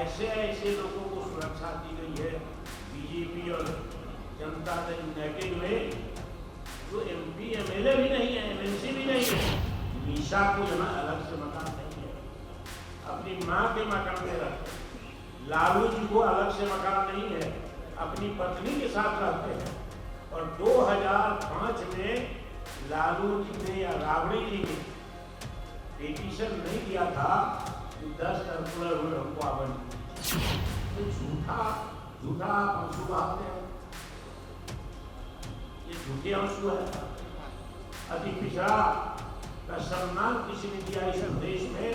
ऐसे ऐसे लोगों को सुरक्षा दी गई है बीजेपी और जनता दल यूनाइटेड में, जो एमपी एमएलए भी नहीं है, एमएलसी भी नहीं है। निशा को यहाँ अलग से मकान नहीं है, अपनी माँ के मकान में रहते हैं। लालू जी को अलग से मकान नहीं है, अपनी पत्नी के साथ रहते हैं। और 2005 में लालू जी ने या राबड़ी जी ने पिटीशन नहीं दिया था कि 10 सर्कुलर रोड हमको आवंटित, तो झूठा आंसू बहाते हैं, ये झूठे आंसू है। अति पिछड़ा का सम्मान किसी ने दिया इस देश में,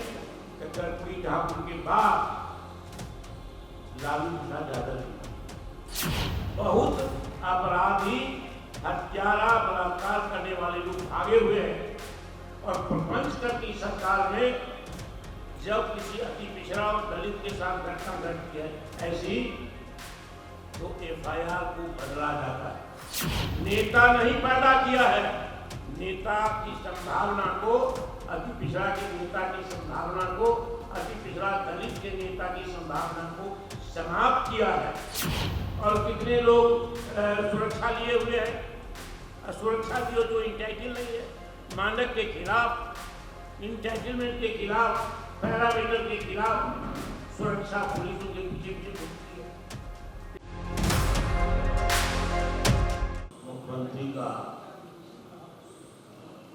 कर्पूरी ठाकुर के बाद लालू प्रसाद यादव। बहुत अपराधी, हत्यारा, बलात्कार करने वाले लोग भागे हुए हैं। और प्रपंच कर की सरकार में जब किसी अति पिछड़ा और दलित के साथ घटना घटती है ऐसी, तो एफआईआर को बदला जाता है। नेता नहीं पैदा किया है, नेता की संभावना को, अति पिछड़ा के नेता की संभावना को, अति पिछड़ा दलित के नेता की संभावना को समाप्त किया है। और कितने लोग सुरक्षा लिए हुए हैं, सुरक्षा दियो जो इंटाइटल नहीं है, मानक के खिलाफ, इंटाइटलमेंट के खिलाफ, पैरामीटर के खिलाफ सुरक्षा पुलिसों के पीछे होती है। मुख्यमंत्री का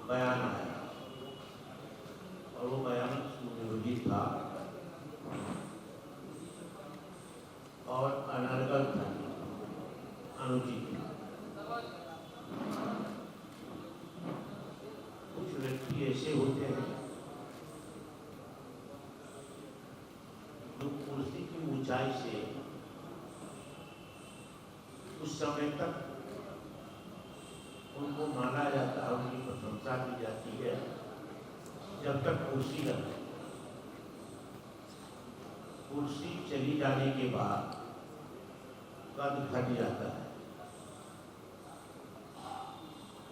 बयान आया और वो बयान सुनियोजित था और अनर्गल था, अनुचित था। कुछ व्यक्ति ऐसे होते हैं जो कुर्सी की ऊंचाई से उस समय तक उनको माना जाता है, उनकी प्रशंसा की जाती है जब तक कुर्सी रहती। कुर्सी चली जाने के बाद कद घट जाता है।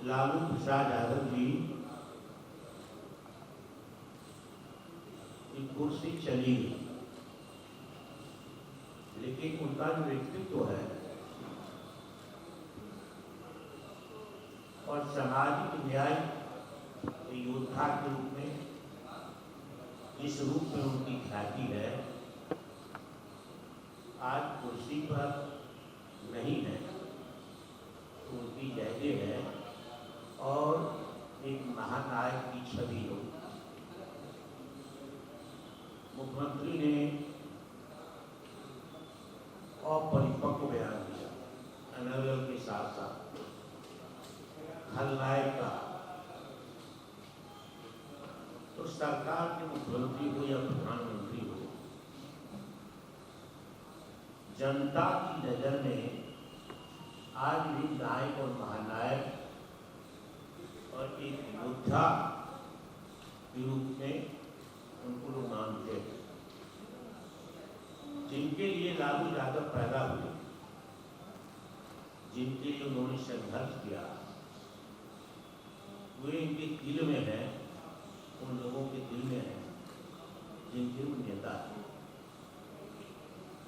लालू प्रसाद यादव जी की कुर्सी चली गई, लेकिन उनका जो व्यक्तित्व है और सामाजिक न्याय योद्धा के रूप में जिस रूप में उनकी ख्याति है, आज कुर्सी पर नहीं है, तो उनकी जगह है और एक महानायक की छवि हो। मुख्यमंत्री ने अपरिपक्व बयान दिया, अनर्गल के साथ साथ खलनायक का। तो सरकार के मुख्यमंत्री हो या प्रधानमंत्री हो, जनता की नजर में आज भी नायक और महानायक और एक योद्धा के रूप में उनको लोग मानते हैं। जिनके लिए लालू यादव पैदा हुए, जिनके लिए उन्होंने संघर्ष किया, वे इनके दिल में है, उन लोगों के दिल में है जिनके वो नेता है।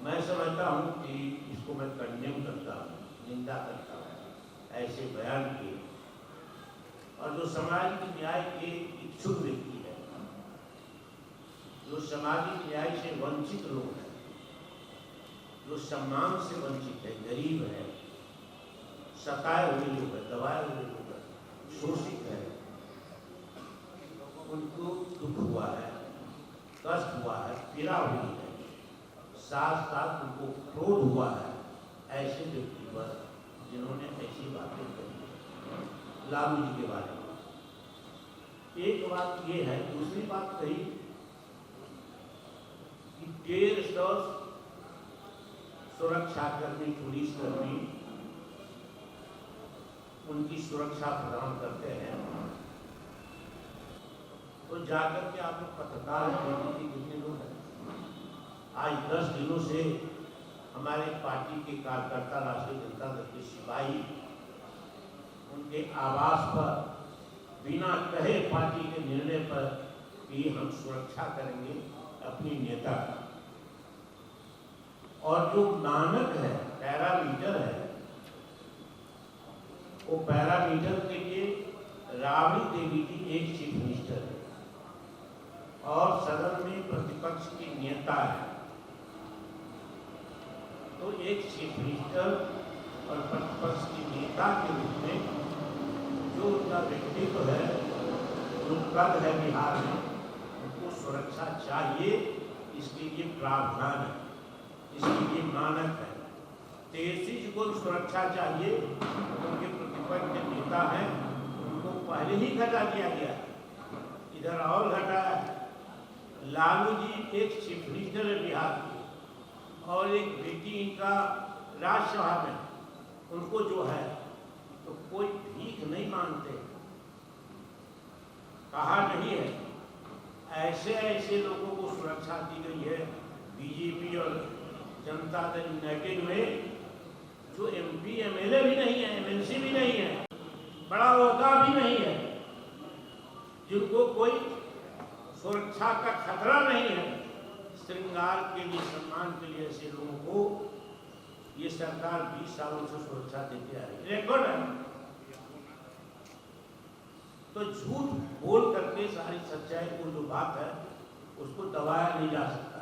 मैं समझता हूँ कि इसको मैं कंडेम करता हूँ, निंदा करता हूँ ऐसे बयान के। और जो सामाजिक न्याय के इच्छुक व्यक्ति है, जो सामाजिक न्याय से वंचित लोग हैं, जो सम्मान से वंचित है, गरीब है, सताए हुए लोग हैं, दबाए हुए लोग हैं, शोषित है, उनको दुख हुआ है, कष्ट हुआ है, पीड़ा हुई है, साथ साथ उनको क्रोध हुआ है ऐसे व्यक्ति पर जिन्होंने ऐसी बातें कही लालू जी के बारे में। एक बात ये है, दूसरी बात कही कि 150 सुरक्षाकर्मी, पुलिसकर्मी उनकी सुरक्षा प्रदान करते हैं, तो जाकर के आप लोग पत्रकार कितने लोग हैं। आज 10 दिनों से हमारे पार्टी के कार्यकर्ता, राष्ट्रीय जनता दल के सिपाही उनके आवास पर बिना कहे पार्टी के निर्णय पर कि हम सुरक्षा करेंगे अपनी नेता का, और जो मानक है, पैरामीटर है, वो पैरामीटर के लिए राबड़ी देवी जी एक चीफ मिनिस्टर है और सदन में प्रतिपक्ष की नेता है। तो एक चीफ मिनिस्टर और प्रतिपक्ष की नेता के रूप में जो उनका व्यक्तित्व है, जो पद है बिहार में, उनको सुरक्षा चाहिए। इसके लिए प्रावधान है, इसके लिए मानक है। तेजस्वी जी को सुरक्षा चाहिए, उनके प्रतिपक्ष के नेता हैं, उनको पहले ही घटा दिया गया। इधर और घटा है, लालू जी एक चीफ मिनिस्टर है बिहार के और एक बेटी इनका राज्यसभा में, उनको जो है तो कोई भीख नहीं मांगते, कहा नहीं है। ऐसे ऐसे लोगों को सुरक्षा दी गई है बीजेपी और जनता दल यूनाइटेड में, जो एमपी एमएलए भी नहीं है, एमएलसी भी नहीं है, बड़ा ओहदा भी नहीं है, जिनको कोई सुरक्षा का खतरा नहीं है। श्रृंगार के लिए, सम्मान के लिए ऐसे लोगों को ये सरकार 20 सालों से सुरक्षा देती आ रही है, रिकॉर्ड है। तो झूठ बोल करके सारी सच्चाई को जो बात है उसको दबाया नहीं जा सकता।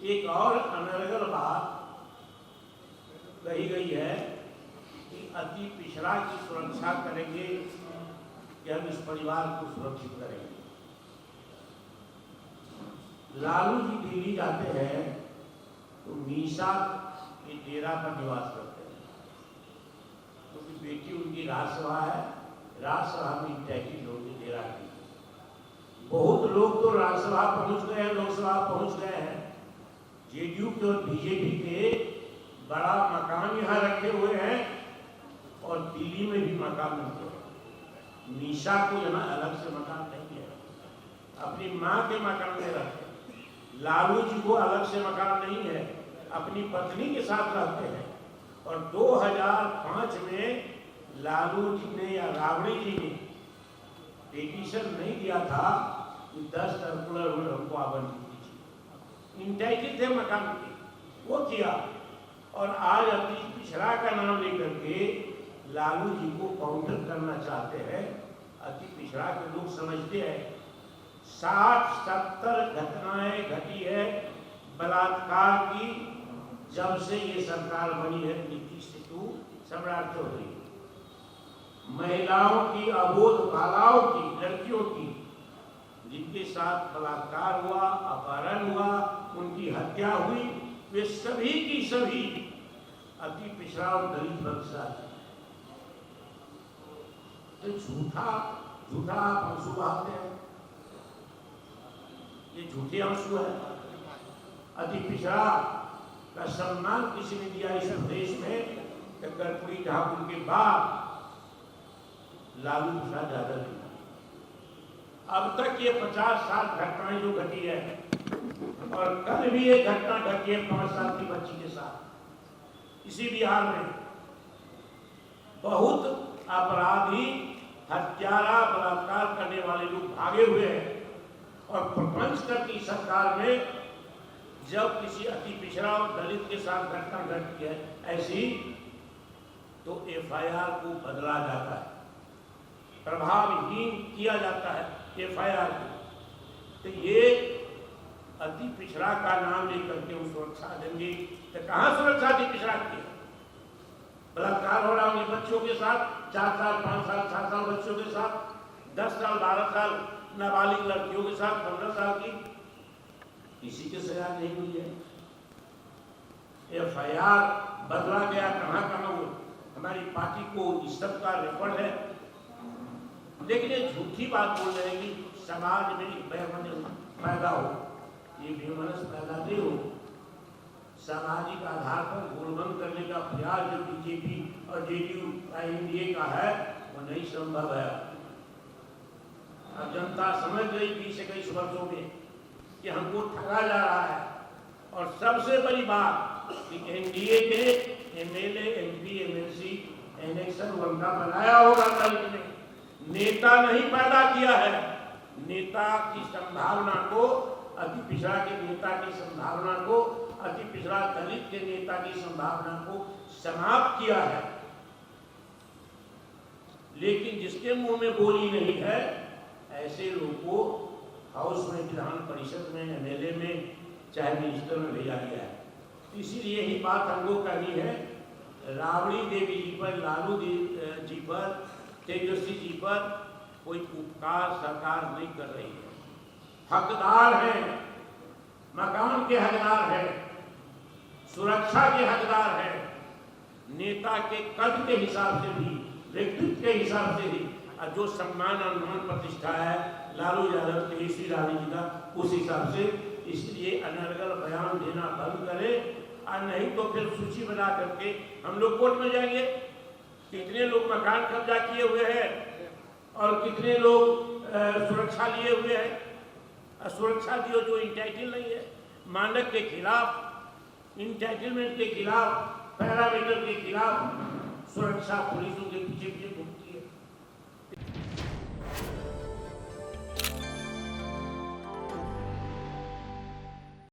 एक और अनर्गल बात कही गई है कि अति पिछड़ा की सुरक्षा करेंगे कि हम इस परिवार को सुरक्षित करेंगे। लालू जी दिल्ली जाते हैं तो मीसा के डेरा पर निवास करते हैं, क्योंकि तो बेटी उनकी राज्यसभा है, राज्यसभा में इंटैक्टिव होगी डेरा की। बहुत लोग तो राज्यसभा पहुंच गए हैं, लोकसभा पहुंच गए हैं। जेडीयू के और बीजेपी के बड़ा मकान यहाँ रखे हुए हैं और दिल्ली में भी मकान मिलते हैं। मीसा को यहाँ अलग से मकान नहीं है, अपनी माँ के मकान में रहते हैं। लालू जी को अलग से मकान नहीं है, अपनी पत्नी के साथ रहते हैं। और 2005 में लालू जी ने या राबड़ी जी ने पिटीशन नहीं दिया था कि 10 सर्कुलर रोड हमको आवंटित कीजिए, इंटाइटेड थे मकान के, वो किया। और आज अति पिछड़ा का नाम लेकर के लालू जी को काउंटर करना चाहते हैं। अति पिछड़ा के लोग समझते हैं 60-70 घटनाएं घटी है बलात्कार की जब से ये सरकार बनी है नीतीश से टू सम्राट चौधरी। महिलाओं की, अबोध बालाओं की, लड़कियों की जिनके साथ बलात्कार हुआ, अपहरण हुआ, उनकी हत्या हुई, वे सभी की सभी अति पिछड़ा और दलित वर्ग से आते। तो झूठा आंसू बहाते हैं, ये झूठे आंसू है। अति पिछड़ा का सम्मान किसी ने दिया इस देश में, कर्पूरी ठाकुर के बाद लालू प्रसाद यादव ने। अब तक ये 50-60 घटनाएं जो घटी है, और कल भी एक घटना घटी है 5 साल की बच्ची के साथ इसी बिहार में। बहुत अपराधी, हत्यारा, बलात्कार करने वाले लोग भागे हुए हैं और प्रपंच करती सरकार में जब किसी अति पिछड़ा और दलित के साथ घटना घटती है ऐसी, तो एफआईआर को बदला जाता है, प्रभावहीन किया जाता है एफआईआर को। तो ये अति पिछड़ा का नाम लेकर के वो सुरक्षा देंगे, तो कहाँ सुरक्षा अति पिछड़ा की? बलात्कार हो रहा है बच्चों के साथ, 4 साल, 5 साल, 7 साल बच्चों के साथ, 10 साल, 12 साल नाबालिग लड़कियों के साथ, 15 साल की, किसी के सजा नहीं हुई है। एफआईआर बदला गया कहाँ वो हमारी पार्टी को इस सब का रिकॉर्ड है। लेकिन ये झूठी बात बोल रहे हैं कि समाज में बेमनस पैदा हो, ये बेमनस पैदा नहीं हो। सामाजिक आधार पर गोलबंद करने का प्रयास जो बीजेपी और जेडीयू एनडीए का है वो नहीं संभव है। अब जनता समझ गई 20-21 वर्षों में कि हमको ठगा जा रहा है। और सबसे बड़ी बात कि एनडीए के एमएलए, एमपी, एमएलसी इलेक्शन उनका बनाया होगा दलित में, नेता नहीं पैदा किया है। नेता की संभावना को अति पिछड़ा के नेता की संभावना को, अति पिछड़ा दलित के नेता की संभावना को समाप्त किया है। लेकिन जिसके मुंह में बोली नहीं है, ऐसे लोगों को हाउस में, विधान परिषद में, एमएलए में, चाहे मिनिस्टर में भेजा गया है। इसीलिए ही बात हमको करनी है, राबड़ी देवी जी पर, लालू जी पर, तेजस्वी जी पर कोई उपकार सरकार नहीं कर रही है। हकदार हैं, मकान के हकदार हैं, सुरक्षा के हकदार हैं, नेता के कद के हिसाब से भी, व्यक्तित्व के हिसाब से भी, और जो सम्मान और मान प्रतिष्ठा है लालू यादव, तेजस्वी रानी जी का, उस हिसाब से। इसलिए अनर्गल बयान देना बंद करें, और नहीं तो फिर सूची बना करके हम लोग कोर्ट में जाएंगे। कितने लोग मकान कब्जा किए हुए हैं और कितने लोग सुरक्षा लिए हुए हैं। सुरक्षा दियो जो इंटाइटल नहीं है, मानक के खिलाफ, इंटाइटलमेंट के खिलाफ, पैरामीटर के खिलाफ सुरक्षा पुलिसों के पीछे घूमती है।